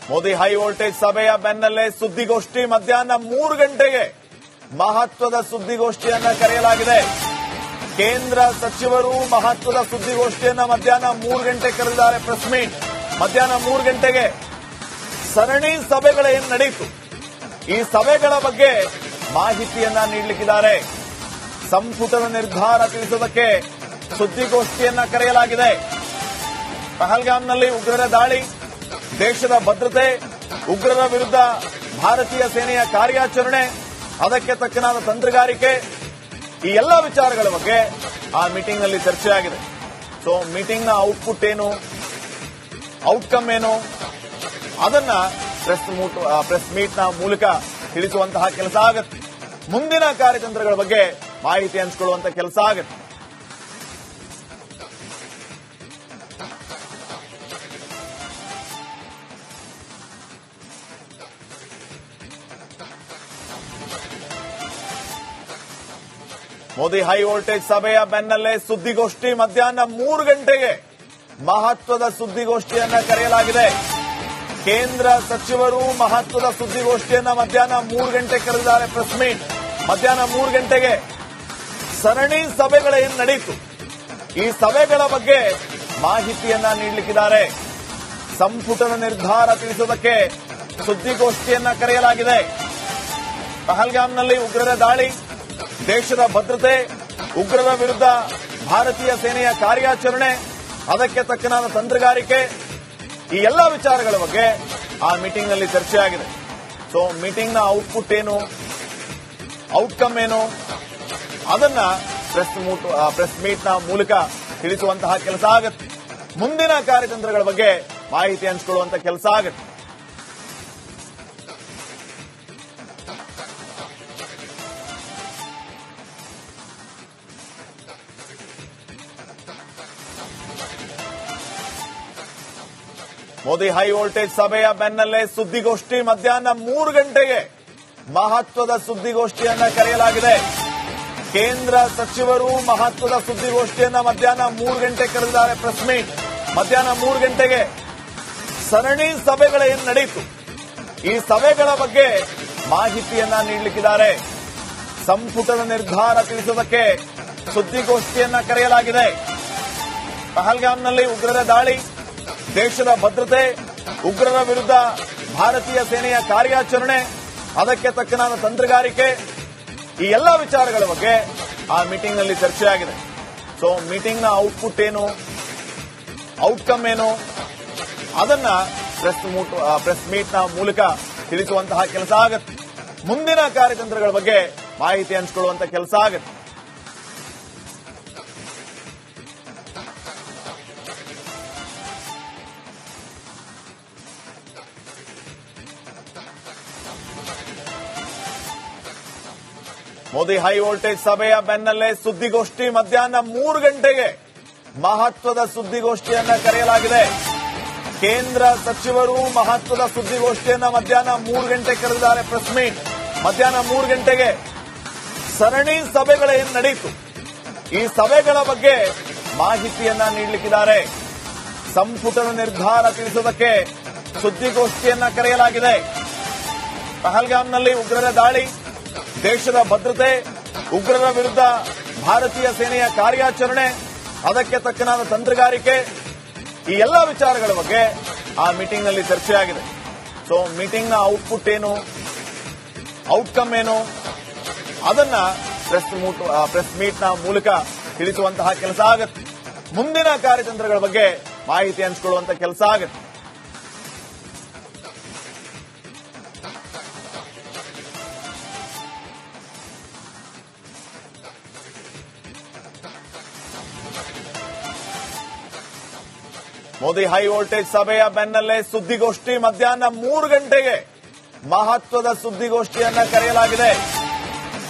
Modi high voltage ಸಭೆಯ ಬೆನ್ನಲ್ಲೇ ಸುದ್ದಿಗೋಷ್ಠಿ ಮಧ್ಯಾಹ್ನ 3 ಗಂಟೆಗೆ ಮಹತ್ವದ ಸುದ್ದಿಗೋಷ್ಠಿಯನ್ನ ಕರೆಯಲಾಗಿದೆ. ಕೇಂದ್ರ ಸಚಿವರು ಮಹತ್ವದ ಸುದ್ದಿಗೋಷ್ಠಿಯನ್ನ ಮಧ್ಯಾಹ್ನ 3 ಗಂಟೆ ಕರೆದಿದ್ದಾರೆ. ಪ್ರೆಸ್ ಮೀಟ್ ಮಧ್ಯಾಹ್ನ 3 ಗಂಟೆಗೆ ಸರಣಿ ಸಭೆಗಳೇನು ನಡೆಯಿತು, ಈ ಸಭೆಗಳ ಬಗ್ಗೆ ಮಾಹಿತಿಯನ್ನ ನೀಡಲಿಕ್ಕಿದ್ದಾರೆ. ಸಂಪುಟದ ನಿರ್ಧಾರ ತಿಳಿಸುವುದಕ್ಕೆ ಸುದ್ದಿಗೋಷ್ಠಿಯನ್ನ ಕರೆಯಲಾಗಿದೆ. ಪಹಲ್ಗಾಮ್ನಲ್ಲಿ ಉಗ್ರರ ದಾಳಿ, ದೇಶದ ಭದ್ರತೆ, ಉಗ್ರರ ವಿರುದ್ಧ ಭಾರತೀಯ ಸೇನೆಯ ಕಾರ್ಯಾಚರಣೆ, ಅದಕ್ಕೆ ತಕ್ಕನಾದ ತಂತ್ರಗಾರಿಕೆ, ಈ ಎಲ್ಲ ವಿಚಾರಗಳ ಬಗ್ಗೆ ಆ ಮೀಟಿಂಗ್ನಲ್ಲಿ ಚರ್ಚೆಯಾಗಿದೆ. ಸೊ ಮೀಟಿಂಗ್ನ ಔಟ್ಪುಟ್ ಏನು, ಔಟ್ಕಮ್ ಏನು, ಅದನ್ನ ಪ್ರೆಸ್ ಮೀಟ್ನ ಮೂಲಕ ತಿಳಿಸುವಂತಹ ಕೆಲಸ ಆಗುತ್ತೆ. ಮುಂದಿನ ಕಾರ್ಯತಂತ್ರಗಳ ಬಗ್ಗೆ ಮಾಹಿತಿ ಹಂಚಿಕೊಳ್ಳುವಂತಹ ಕೆಲಸ ಆಗುತ್ತೆ. ಮೋದಿ ಹೈ ವೋಲ್ಟೇಜ್ ಸಭೆಯ ಬೆನ್ನಲ್ಲೇ ಸುದ್ದಿಗೋಷ್ಠಿ ಮಧ್ಯಾಹ್ನ 3 ಗಂಟೆಗೆ ಮಹತ್ವದ ಸುದ್ದಿಗೋಷ್ಠಿಯನ್ನ ಕರೆಯಲಾಗಿದೆ. ಕೇಂದ್ರ ಸಚಿವರು ಮಹತ್ವದ ಸುದ್ದಿಗೋಷ್ಠಿಯನ್ನ ಮಧ್ಯಾಹ್ನ 3 ಗಂಟೆ ಕರೆದಿದ್ದಾರೆ. ಪ್ರೆಸ್ ಮೀಟ್ ಮಧ್ಯಾಹ್ನ 3 ಗಂಟೆಗೆ ಸರಣಿ ಸಭೆಗಳೇನು ನಡೆಯಿತು, ಈ ಸಭೆಗಳ ಬಗ್ಗೆ ಮಾಹಿತಿಯನ್ನ ನೀಡಲಿಕ್ಕಿದ್ದಾರೆ. ಸಂಪುಟದ ನಿರ್ಧಾರ ತಿಳಿಸುವುದಕ್ಕೆ ಸುದ್ದಿಗೋಷ್ಠಿಯನ್ನ ಕರೆಯಲಾಗಿದೆ. ಪಹಲ್ಗಾಮ್ನಲ್ಲಿ ಉಗ್ರರ ದಾಳಿ, ದೇಶದ ಭದ್ರತೆ, ಉಗ್ರರ ವಿರುದ್ಧ ಭಾರತೀಯ ಸೇನೆಯ ಕಾರ್ಯಾಚರಣೆ, ಅದಕ್ಕೆ ತಕ್ಕನಾದ ತಂತ್ರಗಾರಿಕೆ, ಈ ಎಲ್ಲ ವಿಚಾರಗಳ ಬಗ್ಗೆ ಆ ಮೀಟಿಂಗ್ನಲ್ಲಿ ಚರ್ಚೆಯಾಗಿದೆ. ಸೊ ಮೀಟಿಂಗ್ನ ಔಟ್ಪುಟ್ ಏನು, ಔಟ್ಕಮ್ ಏನು, ಅದನ್ನ ಪ್ರೆಸ್ ಮೀಟ್ನ ಮೂಲಕ ತಿಳಿಸುವಂತಹ ಕೆಲಸ ಆಗುತ್ತೆ. ಮುಂದಿನ ಕಾರ್ಯತಂತ್ರಗಳ ಬಗ್ಗೆ ಮಾಹಿತಿ ಹಂಚಿಕೊಳ್ಳುವಂತಹ ಕೆಲಸ ಆಗುತ್ತೆ. ಮೋದಿ ಹೈ ವೋಲ್ಟೇಜ್ ಸಭೆಯ ಬೆನ್ನಲ್ಲೇ ಸುದ್ದಿಗೋಷ್ಠಿ ಮಧ್ಯಾಹ್ನ 3 ಗಂಟೆಗೆ ಮಹತ್ವದ ಸುದ್ದಿಗೋಷ್ಠಿಯನ್ನ ಕರೆಯಲಾಗಿದೆ. ಕೇಂದ್ರ ಸಚಿವರು ಮಹತ್ವದ ಸುದ್ದಿಗೋಷ್ಠಿಯನ್ನ ಮಧ್ಯಾಹ್ನ 3 ಗಂಟೆ ಕರೆದಿದ್ದಾರೆ. ಪ್ರೆಸ್ ಮೀಟ್ ಮಧ್ಯಾಹ್ನ 3 ಗಂಟೆಗೆ ಸರಣಿ ಸಭೆಗಳೇನು ನಡೆಯಿತು, ಈ ಸಭೆಗಳ ಬಗ್ಗೆ ಮಾಹಿತಿಯನ್ನ ನೀಡಲಿಕ್ಕಿದ್ದಾರೆ. ಸಂಪುಟದ ನಿರ್ಧಾರ ತಿಳಿಸುವುದಕ್ಕೆ ಸುದ್ದಿಗೋಷ್ಠಿಯನ್ನ ಕರೆಯಲಾಗಿದೆ. ಪಹಲ್ಗಾಮ್ನಲ್ಲಿ ಉಗ್ರರ ದಾಳಿ, ದೇಶದ ಭದ್ರತೆ, ಉಗ್ರರ ವಿರುದ್ಧ ಭಾರತೀಯ ಸೇನೆಯ ಕಾರ್ಯಾಚರಣೆ, ಅದಕ್ಕೆ ತಕ್ಕನಾದ ತಂತ್ರಗಾರಿಕೆ, ಈ ಎಲ್ಲ ವಿಚಾರಗಳ ಬಗ್ಗೆ ಆ ಮೀಟಿಂಗ್ನಲ್ಲಿ ಚರ್ಚೆಯಾಗಿದೆ. ಸೊ ಮೀಟಿಂಗ್ನ ಔಟ್ಪುಟ್ ಏನು, ಔಟ್ಕಮ್ ಏನು, ಅದನ್ನ ಪ್ರೆಸ್ ಮೀಟ್ನ ಮೂಲಕ ತಿಳಿಸುವಂತಹ ಕೆಲಸ ಆಗುತ್ತೆ. ಮುಂದಿನ ಕಾರ್ಯತಂತ್ರಗಳ ಬಗ್ಗೆ ಮಾಹಿತಿ ಹಂಚಿಕೊಳ್ಳುವಂತಹ ಕೆಲಸ ಆಗುತ್ತೆ. ಮೋದಿ ಹೈ ವೋಲ್ಟೇಜ್ ಸಭೆಯ ಬೆನ್ನಲ್ಲೇ ಸುದ್ದಿಗೋಷ್ಠಿ ಮಧ್ಯಾಹ್ನ 3 ಗಂಟೆಗೆ ಮಹತ್ವದ ಸುದ್ದಿಗೋಷ್ಠಿಯನ್ನ ಕರೆಯಲಾಗಿದೆ. ಕೇಂದ್ರ ಸಚಿವರು ಮಹತ್ವದ ಸುದ್ದಿಗೋಷ್ಠಿಯನ್ನ ಮಧ್ಯಾಹ್ನ 3 ಗಂಟೆ ಕರೆದಿದ್ದಾರೆ. ಪ್ರೆಸ್ ಮೀಟ್ ಮಧ್ಯಾಹ್ನ 3 ಗಂಟೆಗೆ ಸರಣಿ ಸಭೆಗಳೇನು ನಡೆಯಿತು, ಈ ಸಭೆಗಳ ಬಗ್ಗೆ ಮಾಹಿತಿಯನ್ನ ನೀಡಲಿಕ್ಕಿದ್ದಾರೆ. ಸಂಪುಟದ ನಿರ್ಧಾರ ತಿಳಿಸುವುದಕ್ಕೆ ಸುದ್ದಿಗೋಷ್ಠಿಯನ್ನ ಕರೆಯಲಾಗಿದೆ. ಪಹಲ್ಗಾಮ್ನಲ್ಲಿ ಉಗ್ರರ ದಾಳಿ, ದೇಶದ ಭದ್ರತೆ, ಉಗ್ರರ ವಿರುದ್ಧ ಭಾರತೀಯ ಸೇನೆಯ ಕಾರ್ಯಾಚರಣೆ, ಅದಕ್ಕೆ ತಕ್ಕನಾದ ತಂತ್ರಗಾರಿಕೆ, ಈ ಎಲ್ಲ ವಿಚಾರಗಳ ಬಗ್ಗೆ ಆ ಮೀಟಿಂಗ್ನಲ್ಲಿ ಚರ್ಚೆಯಾಗಿದೆ. ಸೊ ಮೀಟಿಂಗ್ನ ಔಟ್ಪುಟ್ ಏನು, ಔಟ್ಕಮ್ ಏನು, ಅದನ್ನ ಪ್ರೆಸ್ ಮೀಟ್ನ ಮೂಲಕ ತಿಳಿಸುವಂತಹ ಕೆಲಸ ಆಗುತ್ತೆ. ಮುಂದಿನ ಕಾರ್ಯತಂತ್ರಗಳ ಬಗ್ಗೆ ಮಾಹಿತಿ ಹಂಚಿಕೊಳ್ಳುವಂತಹ ಕೆಲಸ ಆಗುತ್ತೆ. ಮೋದಿ ಹೈ ವೋಲ್ಟೇಜ್ ಸಭೆಯ ಬೆನ್ನಲ್ಲೇ ಸುದ್ದಿಗೋಷ್ಠಿ ಮಧ್ಯಾಹ್ನ 3 ಗಂಟೆಗೆ ಮಹತ್ವದ ಸುದ್ದಿಗೋಷ್ಠಿಯನ್ನ ಕರೆಯಲಾಗಿದೆ.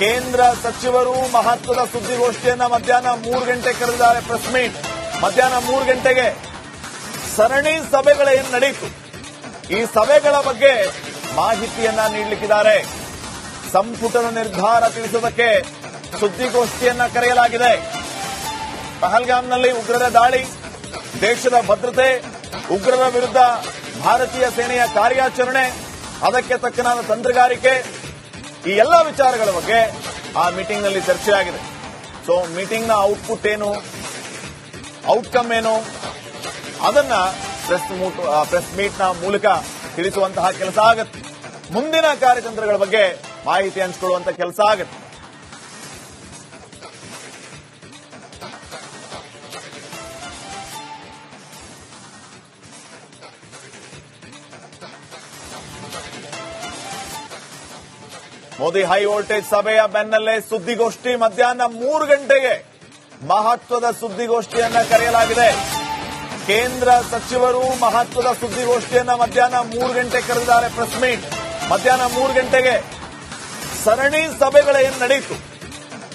ಕೇಂದ್ರ ಸಚಿವರು ಮಹತ್ವದ ಸುದ್ದಿಗೋಷ್ಠಿಯನ್ನ ಮಧ್ಯಾಹ್ನ 3 ಗಂಟೆ ಕರೆದಿದ್ದಾರೆ. ಪ್ರೆಸ್ ಮೀಟ್ ಮಧ್ಯಾಹ್ನ 3 ಗಂಟೆಗೆ ಸರಣಿ ಸಭೆಗಳೇನು ನಡೆಯಿತು, ಈ ಸಭೆಗಳ ಬಗ್ಗೆ ಮಾಹಿತಿಯನ್ನ ನೀಡಲಿಕ್ಕಿದ್ದಾರೆ. ಸಂಪುಟದ ನಿರ್ಧಾರ ತಿಳಿಸುವುದಕ್ಕೆ ಸುದ್ದಿಗೋಷ್ಠಿಯನ್ನ ಕರೆಯಲಾಗಿದೆ. ಪಹಲ್ಗಾಮ್ನಲ್ಲಿ ಉಗ್ರರ ದಾಳಿ, ದೇಶದ ಭದ್ರತೆ, ಉಗ್ರರ ವಿರುದ್ಧ ಭಾರತೀಯ ಸೇನೆಯ ಕಾರ್ಯಾಚರಣೆ, ಅದಕ್ಕೆ ತಕ್ಕನಾದ ತಂತ್ರಗಾರಿಕೆ, ಈ ಎಲ್ಲ ವಿಚಾರಗಳ ಬಗ್ಗೆ ಆ ಮೀಟಿಂಗ್ ನಲ್ಲಿ ಚರ್ಚೆಯಾಗಿದೆ. ಸೊ ಮೀಟಿಂಗ್ ನ ಔಟ್ಪುಟ್ ಏನು, ಔಟ್ಕಮ್ ಏನು, ಅದನ್ನ ಪ್ರೆಸ್ ಮೀಟ್ ನ ಮೂಲಕ ತಿಳಿಸುವಂತಹ ಕೆಲಸ ಆಗುತ್ತೆ. ಮುಂದಿನ ಕಾರ್ಯತಂತ್ರಗಳ ಬಗ್ಗೆ ಮಾಹಿತಿ ಹಂಚಿಕೊಳ್ಳುವಂತ ಕೆಲಸ ಆಗುತ್ತೆ. ಮೋದಿ ಹೈ ವೋಲ್ಟೇಜ್ ಸಭೆಯ ಬೆನ್ನಲ್ಲೇ ಸುದ್ದಿಗೋಷ್ಠಿ ಮಧ್ಯಾಹ್ನ 3 ಗಂಟೆಗೆ ಮಹತ್ವದ ಸುದ್ದಿಗೋಷ್ಠಿಯನ್ನ ಕರೆಯಲಾಗಿದೆ. ಕೇಂದ್ರ ಸಚಿವರು ಮಹತ್ವದ ಸುದ್ದಿಗೋಷ್ಠಿಯನ್ನ ಮಧ್ಯಾಹ್ನ 3 ಗಂಟೆ ಕರೆದಿದ್ದಾರೆ. ಪ್ರೆಸ್ ಮೀಟ್ ಮಧ್ಯಾಹ್ನ 3 ಗಂಟೆಗೆ. ಸರಣಿ ಸಭೆಗಳೇನು ನಡೆಯಿತು,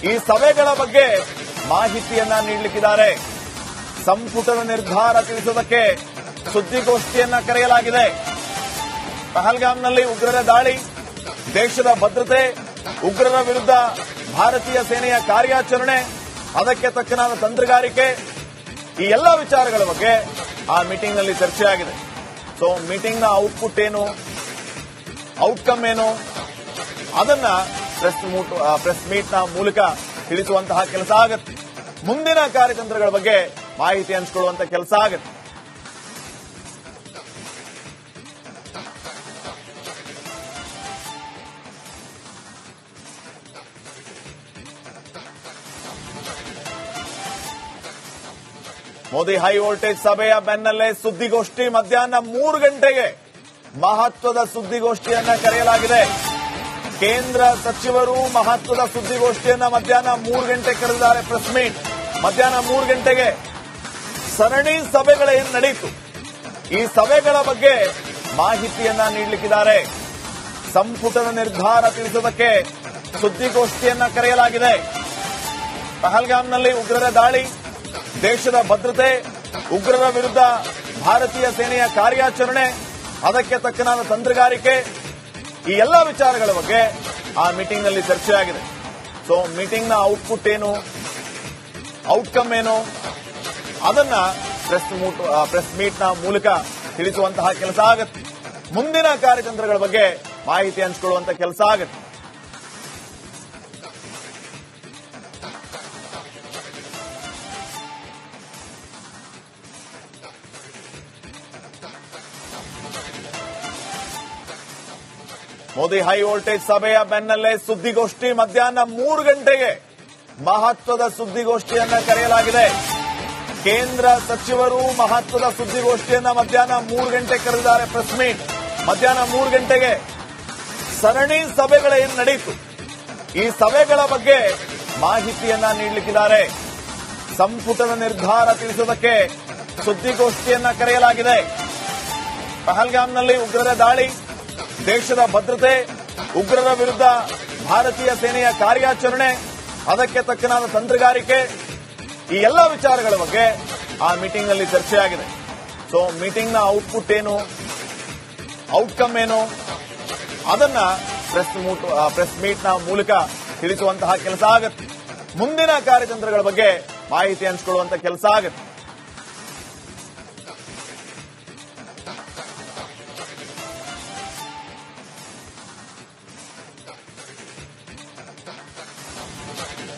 ಈ ಸಭೆಗಳ ಬಗ್ಗೆ ಮಾಹಿತಿಯನ್ನ ನೀಡಲಿಕ್ಕಿದ್ದಾರೆ. ಸಂಪುಟದ ನಿರ್ಧಾರ ತಿಳಿಸುವುದಕ್ಕೆ ಸುದ್ದಿಗೋಷ್ಠಿಯನ್ನ ಕರೆಯಲಾಗಿದೆ. ಪಹಲ್ಗಾಮ್ನಲ್ಲಿ ಉಗ್ರರ ದಾಳಿ, ದೇಶದ ಭದ್ರತೆ, ಉಗ್ರರ ವಿರುದ್ಧ ಭಾರತೀಯ ಸೇನೆಯ ಕಾರ್ಯಾಚರಣೆ, ಅದಕ್ಕೆ ತಕ್ಕನಾದ ತಂತ್ರಗಾರಿಕೆ, ಈ ಎಲ್ಲ ವಿಚಾರಗಳ ಬಗ್ಗೆ ಆ ಮೀಟಿಂಗ್ ನಲ್ಲಿ ಚರ್ಚೆಯಾಗಿದೆ. ಸೊ ಮೀಟಿಂಗ್ ನ ಔಟ್ಪುಟ್ ಏನು, ಔಟ್ಕಮ್ ಏನು, ಅದನ್ನ ಪ್ರೆಸ್ ಮೀಟ್ ನ ಮೂಲಕ ತಿಳಿಸುವಂತಹ ಕೆಲಸ ಆಗುತ್ತೆ. ಮುಂದಿನ ಕಾರ್ಯತಂತ್ರಗಳ ಬಗ್ಗೆ ಮಾಹಿತಿ ಹಂಚಿಕೊಳ್ಳುವಂತ ಕೆಲಸ ಆಗುತ್ತೆ. ಮೋದಿ ಹೈ ವೋಲ್ಟೇಜ್ ಸಭೆಯ ಬೆನ್ನಲ್ಲೇ ಸುದ್ದಿಗೋಷ್ಠಿ ಮಧ್ಯಾಹ್ನ 3 ಗಂಟೆಗೆ ಮಹತ್ವದ ಸುದ್ದಿಗೋಷ್ಠಿಯನ್ನ ಕರೆಯಲಾಗಿದೆ. ಕೇಂದ್ರ ಸಚಿವರು ಮಹತ್ವದ ಸುದ್ದಿಗೋಷ್ಠಿಯನ್ನ ಮಧ್ಯಾಹ್ನ 3 ಗಂಟೆ ಕರೆದಿದ್ದಾರೆ. ಪ್ರೆಸ್ ಮೀಟ್ ಮಧ್ಯಾಹ್ನ 3 ಗಂಟೆಗೆ. ಸರಣಿ ಸಭೆಗಳೇನು ನಡೆಯಿತು, ಈ ಸಭೆಗಳ ಬಗ್ಗೆ ಮಾಹಿತಿಯನ್ನ ನೀಡಲಿಕ್ಕಿದ್ದಾರೆ. ಸಂಪುಟದ ನಿರ್ಧಾರ ತಿಳಿಸುವುದಕ್ಕೆ ಸುದ್ದಿಗೋಷ್ಠಿಯನ್ನ ಕರೆಯಲಾಗಿದೆ. ಪಹಲ್ಗಾಮ್ನಲ್ಲಿ ಉಗ್ರರ ದಾಳಿ, ದೇಶದ ಭದ್ರತೆ, ಉಗ್ರರ ವಿರುದ್ಧ ಭಾರತೀಯ ಸೇನೆಯ ಕಾರ್ಯಾಚರಣೆ, ಅದಕ್ಕೆ ತಕ್ಕನಾದ ತಂತ್ರಗಾರಿಕೆ, ಈ ಎಲ್ಲ ವಿಚಾರಗಳ ಬಗ್ಗೆ ಆ ಮೀಟಿಂಗ್ ನಲ್ಲಿ ಚರ್ಚೆಯಾಗಿದೆ. ಸೊ ಮೀಟಿಂಗ್ ನ ಔಟ್ಪುಟ್ ಏನು, ಔಟ್ಕಮ್ ಏನು, ಅದನ್ನ ಪ್ರೆಸ್ ಮೀಟ್ ನ ಮೂಲಕ ತಿಳಿಸುವಂತಹ ಕೆಲಸ ಆಗುತ್ತೆ. ಮುಂದಿನ ಕಾರ್ಯತಂತ್ರಗಳ ಬಗ್ಗೆ ಮಾಹಿತಿ ಹಂಚಿಕೊಳ್ಳುವಂತ ಕೆಲಸ ಆಗುತ್ತೆ. ಮೋದಿ ಹೈ ವೋಲ್ಟೇಜ್ ಸಭೆಯ ಬೆನ್ನಲ್ಲೇ ಸುದ್ದಿಗೋಷ್ಠಿ ಮಧ್ಯಾಹ್ನ 3 ಗಂಟೆಗೆ ಮಹತ್ವದ ಸುದ್ದಿಗೋಷ್ಠಿಯನ್ನ ಕರೆಯಲಾಗಿದೆ. ಕೇಂದ್ರ ಸಚಿವರು ಮಹತ್ವದ ಸುದ್ದಿಗೋಷ್ಠಿಯನ್ನ ಮಧ್ಯಾಹ್ನ 3 ಗಂಟೆ ಕರೆದಿದ್ದಾರೆ. ಪ್ರೆಸ್ ಮೀಟ್ ಮಧ್ಯಾಹ್ನ 3 ಗಂಟೆಗೆ. ಸರಣಿ ಸಭೆಗಳೇನು ನಡೆಯಿತು, ಈ ಸಭೆಗಳ ಬಗ್ಗೆ ಮಾಹಿತಿಯನ್ನ ನೀಡಲಿಕ್ಕಿದ್ದಾರೆ. ಸಂಪುಟದ ನಿರ್ಧಾರ ತಿಳಿಸುವುದಕ್ಕೆ ಸುದ್ದಿಗೋಷ್ಠಿಯನ್ನ ಕರೆಯಲಾಗಿದೆ. ಪಹಲ್ಗಾಮ್ನಲ್ಲಿ ಉಗ್ರರ ದಾಳಿ, ದೇಶದ ಭದ್ರತೆ, ಉಗ್ರರ ವಿರುದ್ಧ ಭಾರತೀಯ ಸೇನೆಯ ಕಾರ್ಯಾಚರಣೆ, ಅದಕ್ಕೆ ತಕ್ಕನಾದ ತಂತ್ರಗಾರಿಕೆ, ಈ ಎಲ್ಲ ವಿಚಾರಗಳ ಬಗ್ಗೆ ಆ ಮೀಟಿಂಗ್ ನಲ್ಲಿ ಚರ್ಚೆಯಾಗಿದೆ. ಸೊ ಮೀಟಿಂಗ್ ನ ಔಟ್ಪುಟ್ ಏನು, ಔಟ್ಕಮ್ ಏನು, ಅದನ್ನ ಪ್ರೆಸ್ ಮೀಟ್ ನ ಮೂಲಕ ತಿಳಿಸುವಂತಹ ಕೆಲಸ ಆಗುತ್ತೆ. ಮುಂದಿನ ಕಾರ್ಯತಂತ್ರಗಳ ಬಗ್ಗೆ ಮಾಹಿತಿ ಹಂಚಿಕೊಳ್ಳುವಂತ ಕೆಲಸ ಆಗುತ್ತೆ.